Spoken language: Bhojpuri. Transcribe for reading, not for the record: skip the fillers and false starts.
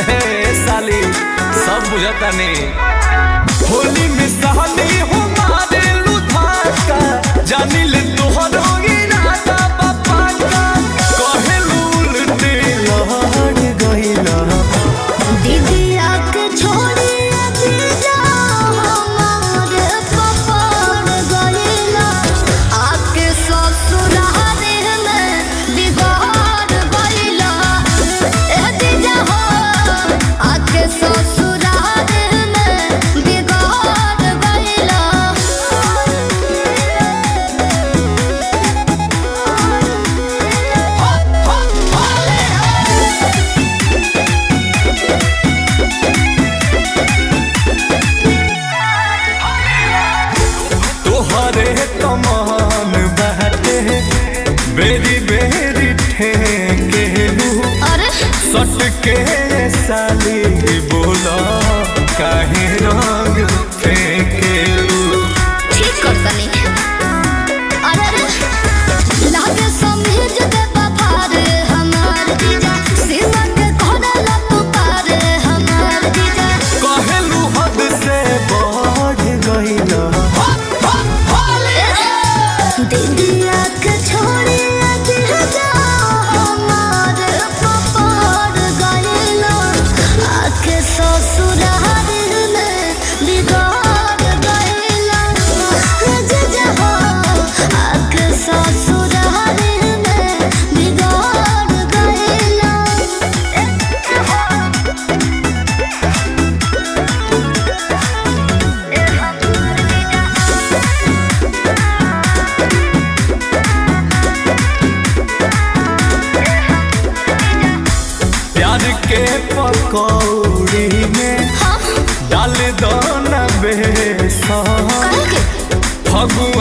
साली सब बुझता नहीं होली में सहनी हो मारे लुधाका जानी ले तोहरो इरादा बापा का कहे उल्टे लहर गइला दीदिया के छोड़ी दीजा हमारे पपड़ गइला आके ससुराल में बिगाड़ गइला ए दीजा हो आके ससुराल में बिगाड़ गइला तोहरे तमान बहते बेरी बेरी ठेकेलू अरे सट के साली बोला काहे रंग फेंकेलू ठीक करतनी अरे अरे लागे समझ दे बफार हमार दीजा सीमा के कोडला पुकार हमार दीजा कहेलू हद से बढ़ गइला दीदिया के छोड़ी दीजा हमार पपड़ गइला आके ससुराल में बिगाड़ गइला दीजा हो आके ससुराल में बिगाड़ गइला प्यार के पकौड़ी में डाल दो न बेसन काहे के फगुआ